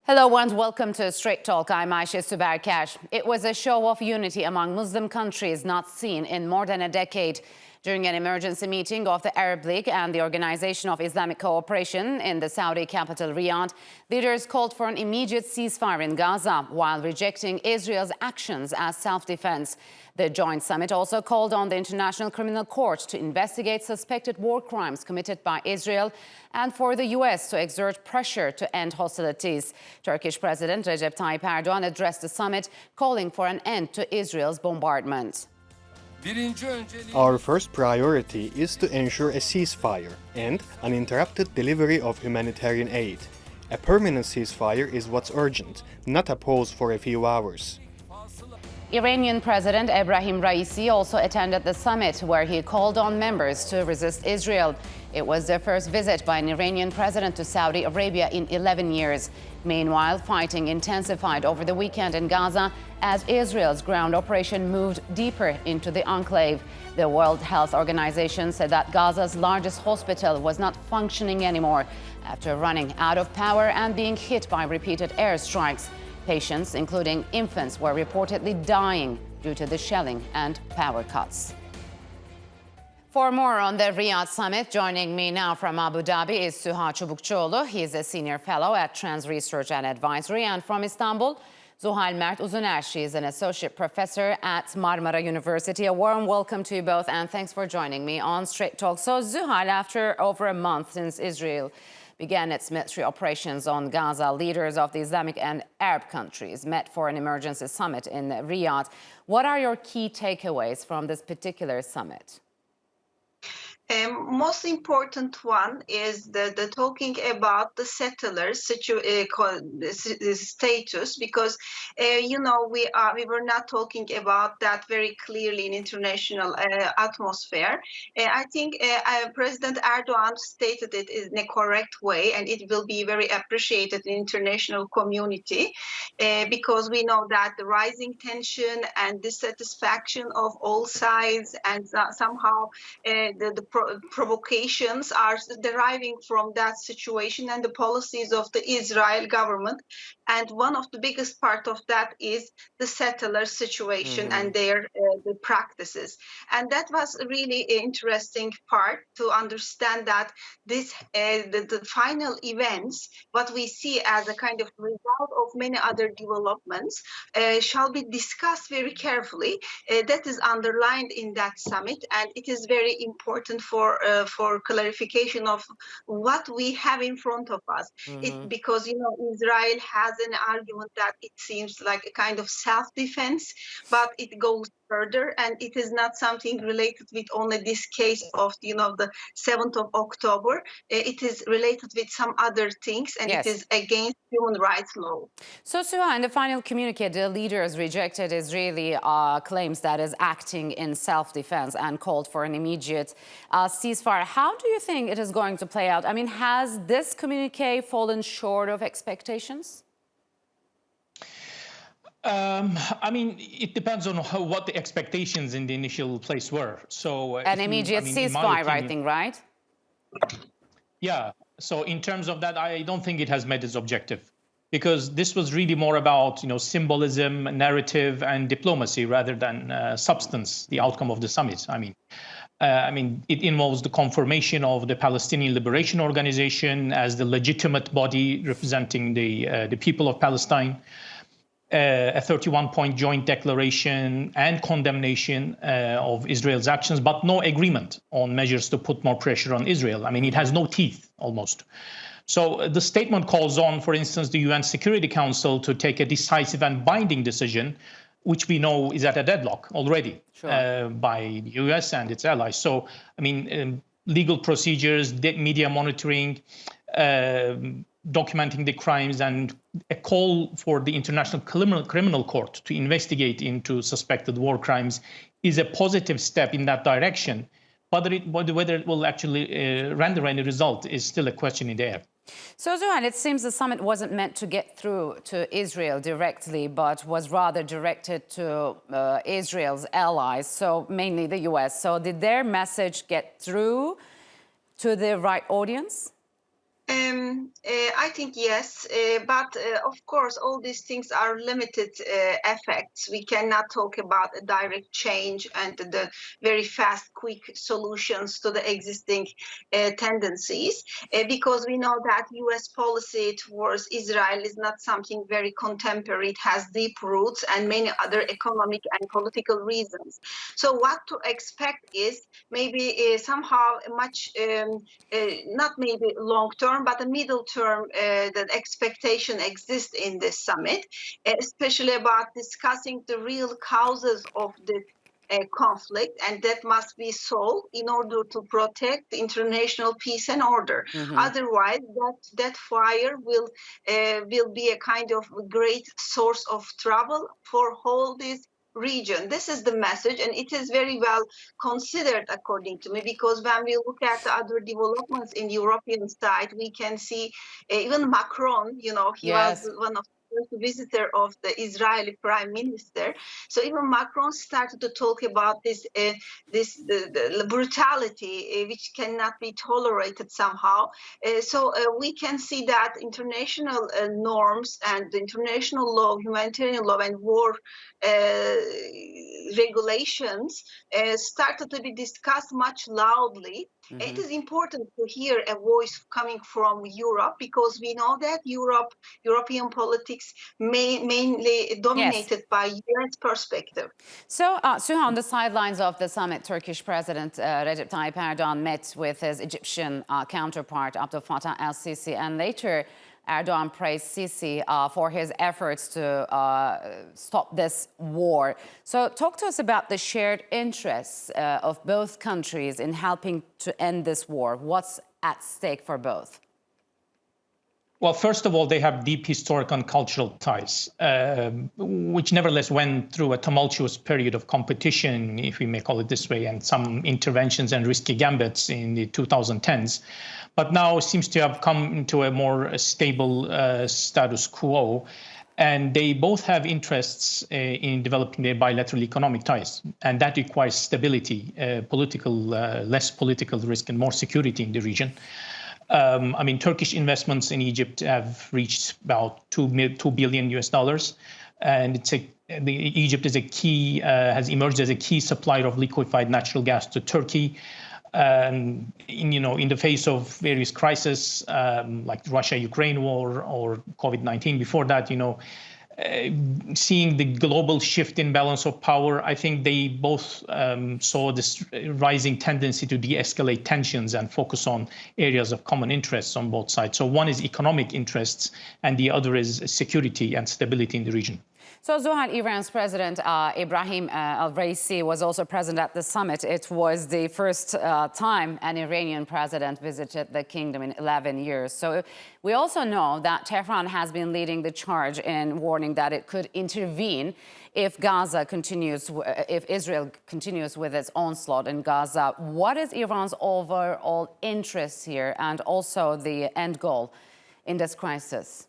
Hello and welcome to Straight Talk. I'm Ayşe Süberkaş. It was a show of unity among Muslim countries not seen in more than a decade. During an emergency meeting of the Arab League and the Organisation of Islamic Cooperation in the Saudi capital Riyadh, leaders called for an immediate ceasefire in Gaza while rejecting Israel's actions as self-defense. The joint summit also called on the International Criminal Court to investigate suspected war crimes committed by Israel and for the US to exert pressure to end hostilities. Turkish President Recep Tayyip Erdogan addressed the summit, calling for an end to Israel's bombardment. Our first priority is to ensure a ceasefire and uninterrupted delivery of humanitarian aid. A permanent ceasefire is what's urgent, not a pause for a few hours. Iranian President Ebrahim Raisi also attended the summit, where he called on members to resist Israel. It was the first visit by an Iranian president to Saudi Arabia in 11 years. Meanwhile, fighting intensified over the weekend in Gaza as Israel's ground operation moved deeper into the enclave. The World Health Organization said that Gaza's largest hospital was not functioning anymore after running out of power and being hit by repeated airstrikes. Patients, including infants, were reportedly dying due to the shelling and power cuts. For more on the Riyadh summit, joining me now from Abu Dhabi is Suha Cubukcuoglu. He is a senior fellow at Trans Research and Advisory. And from Istanbul, Zuhal Mert Uzuner. She is an associate professor at Marmara University. A warm welcome to you both, and thanks for joining me on Straight Talk. So, Zuhal, after over a month since Israel began its military operations on Gaza, leaders of the Islamic and Arab countries met for an emergency summit in Riyadh. What are your key takeaways from this particular summit? Most important one is the talking about the settlers status, because we were not talking about that very clearly in international atmosphere. I think President Erdogan stated it in a correct way, and it will be very appreciated in international community because we know that the rising tension and dissatisfaction of all sides and somehow the provocations are deriving from that situation and the policies of the Israel government. And one of the biggest part of that is the settler situation and their the practices. And that was a really interesting part to understand that this the final events, what we see as a kind of result of many other developments, shall be discussed very carefully. That is underlined in that summit, and it is very important for clarification of what we have in front of us. Because Israel has an argument that it seems like a kind of self-defense, but it goes further, and it is not something related with only this case of the 7th of October. It is related with some other things, and Yes. it is against human rights law. So, Suha, in the final communique, the leaders rejected Israeli claims that is acting in self-defense and called for an immediate ceasefire. How do you think it is going to play out? I mean, has this communique fallen short of expectations? I mean, it depends on what the expectations in the initial place were. So An immediate ceasefire, I think, right? Yeah. So in terms of that, I don't think it has met its objective, because this was really more about symbolism, narrative, and diplomacy rather than substance. The outcome of the summit. I mean, it involves the confirmation of the Palestinian Liberation Organization as the legitimate body representing the people of Palestine. A 31-point joint declaration and condemnation of Israel's actions, but no agreement on measures to put more pressure on Israel. I mean, it has no teeth, almost. So the statement calls on, for instance, the UN Security Council to take a decisive and binding decision, which we know is at a deadlock already. Sure. By the US and its allies. So, I mean, legal procedures, media monitoring, documenting the crimes, and a call for the International Criminal Court to investigate into suspected war crimes is a positive step in that direction. But whether it will actually render any result is still a question in the air. So, Zuhal, it seems the summit wasn't meant to get through to Israel directly, but was rather directed to Israel's allies, so mainly the US. So did their message get through to the right audience? I think yes, but of course, all these things are limited effects. We cannot talk about a direct change and the very fast, quick solutions to the existing tendencies, because we know that U.S. policy towards Israel is not something very contemporary. It has deep roots and many other economic and political reasons. So, what to expect is maybe somehow much, not maybe long term, but a middle term, that expectation exists in this summit, especially about discussing the real causes of the conflict, and that must be solved in order to protect international peace and order. Otherwise, that fire will be a kind of great source of trouble for whole this region. This is the message, and it is very well considered according to me, because when we look at the other developments in European side, we can see even Macron, he was Yes. one of the first visitor of the Israeli prime minister. So even Macron started to talk about the brutality which cannot be tolerated somehow. So we can see that international norms and the international law, humanitarian law, and war regulations started to be discussed much loudly. It is important to hear a voice coming from Europe, because we know that European politics mainly dominated by US perspective. So, Suha, on the sidelines of the summit, Turkish President Recep Tayyip Erdogan met with his Egyptian counterpart Abdel Fattah el-Sisi, and later Erdogan praised Sisi for his efforts to stop this war. So talk to us about the shared interests of both countries in helping to end this war. What's at stake for both? Well, first of all, they have deep historic and cultural ties, which nevertheless went through a tumultuous period of competition, if we may call it this way, and some interventions and risky gambits in the 2010s. But now seems to have come into a more stable status quo. And they both have interests in developing their bilateral economic ties. And that requires stability, less political risk, and more security in the region. Turkish investments in Egypt have reached about $2 billion US, and Egypt is has emerged as a key supplier of liquefied natural gas to Turkey. In the face of various crises like the Russia-Ukraine war or COVID-19, before that, seeing the global shift in balance of power, I think they both saw this rising tendency to de-escalate tensions and focus on areas of common interests on both sides. So one is economic interests, and the other is security and stability in the region. So, Zuhal, Iran's President Ebrahim al-Raisi was also present at the summit. It was the first time an Iranian president visited the kingdom in 11 years. So we also know that Tehran has been leading the charge in warning that it could intervene if Israel continues with its onslaught in Gaza. What is Iran's overall interest here, and also the end goal in this crisis?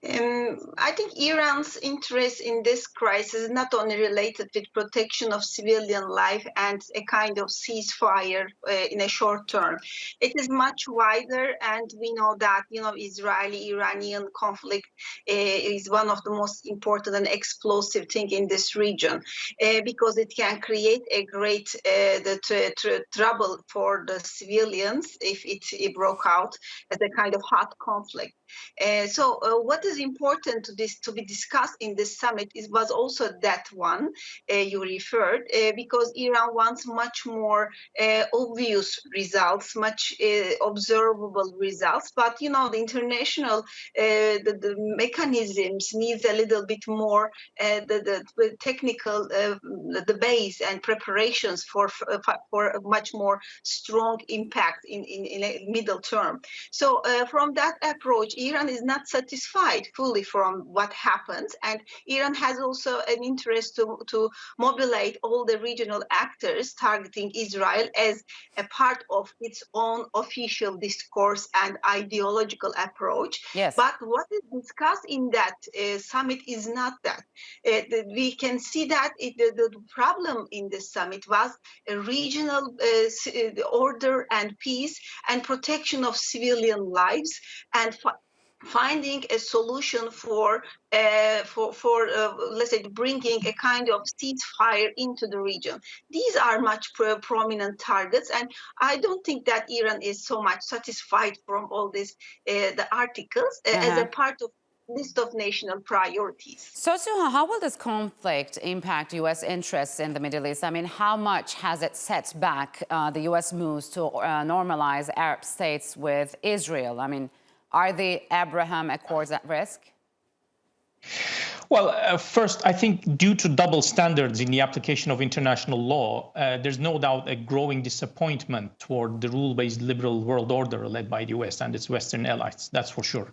I think Iran's interest in this crisis is not only related with protection of civilian life and a kind of ceasefire in a short term. It is much wider, and we know that Israeli-Iranian conflict is one of the most important and explosive thing in this region, because it can create a great trouble for the civilians if it broke out as a kind of hot conflict. So what is important to be discussed in this summit was also that one you referred, because Iran wants much more obvious results, much observable results. But the international the mechanisms needs a little bit more the technical the base and preparations for a much more strong impact in a middle term. So from that approach, Iran is not satisfied fully from what happens, and Iran has also an interest to mobilize all the regional actors targeting Israel as a part of its own official discourse and ideological approach. Yes. But what is discussed in that summit is not that. We can see that the problem in this summit was a regional order and peace and protection of civilian lives, and finding a solution for let's say bringing a kind of ceasefire into the region. These are much prominent targets, and I don't think that Iran is so much satisfied from all these the articles as a part of list of national priorities. So, Suha, how will this conflict impact U.S. interests in the Middle East? I mean, how much has it set back the U.S. moves to normalize Arab states with Israel? I mean, are the Abraham Accords at risk? Well, first, I think due to double standards in the application of international law, there's no doubt a growing disappointment toward the rule-based liberal world order led by the US and its Western allies. That's for sure.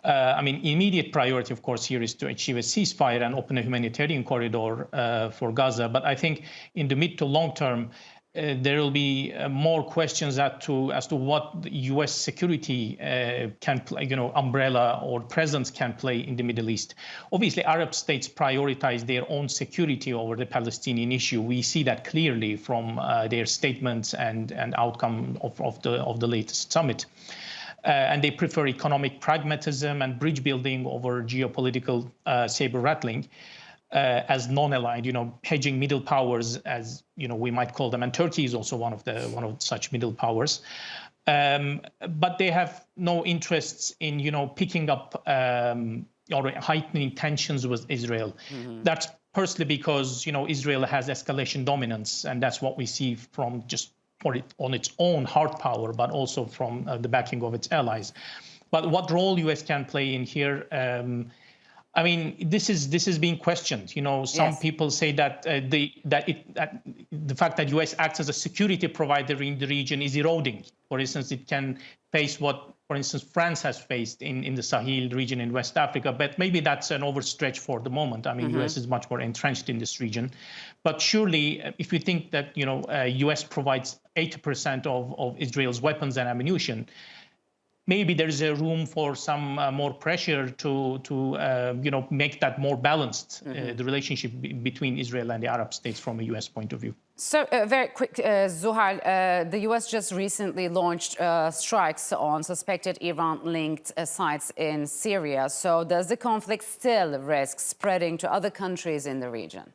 I mean, immediate priority, of course, here is to achieve a ceasefire and open a humanitarian corridor for Gaza. But I think in the mid to long term, there will be more questions as to what U.S. security can play, umbrella or presence can play in the Middle East. Obviously, Arab states prioritize their own security over the Palestinian issue. We see that clearly from their statements and outcome of the latest summit. And they prefer economic pragmatism and bridge building over geopolitical saber rattling. As non-aligned, hedging middle powers, as we might call them, and Turkey is also one of such middle powers. But they have no interests in picking up or heightening tensions with Israel. That's personally because Israel has escalation dominance, and that's what we see from just on its own hard power, but also from the backing of its allies. But what role U.S. can play in here? I mean, this is being questioned. Some people say that the fact that U.S. acts as a security provider in the region is eroding. For instance, it can face what, for instance, France has faced in the Sahel region in West Africa. But maybe that's an overstretch for the moment. I mean, U.S. is much more entrenched in this region. But surely, if you think that U.S. provides 80% of Israel's weapons and ammunition, maybe there's a room for some more pressure to make that more balanced, the relationship between Israel and the Arab states from a U.S. point of view. So very quick, Zuhal, the U.S. just recently launched strikes on suspected Iran-linked sites in Syria. So does the conflict still risk spreading to other countries in the region?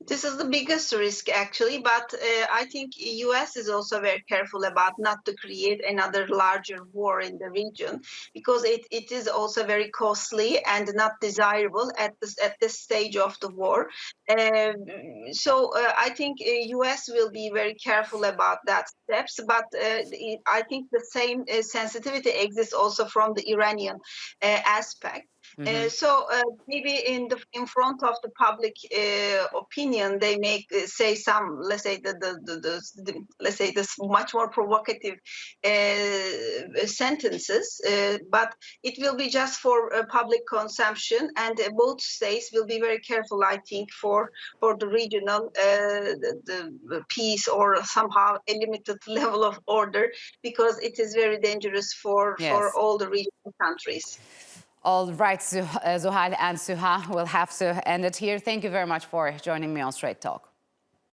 This is the biggest risk, actually, but I think U.S. is also very careful about not to create another larger war in the region, because it is also very costly and not desirable at this stage of the war. So I think U.S. will be very careful about that steps, but I think the same sensitivity exists also from the Iranian aspect. So maybe in front of the public opinion, they may say some, let's say this much more provocative sentences, but it will be just for public consumption, and both states will be very careful, I think, for the regional the peace or somehow a limited level of order, because it is very dangerous for all the regional countries. All right, Zuhal and Suha, we'll have to end it here. Thank you very much for joining me on Straight Talk.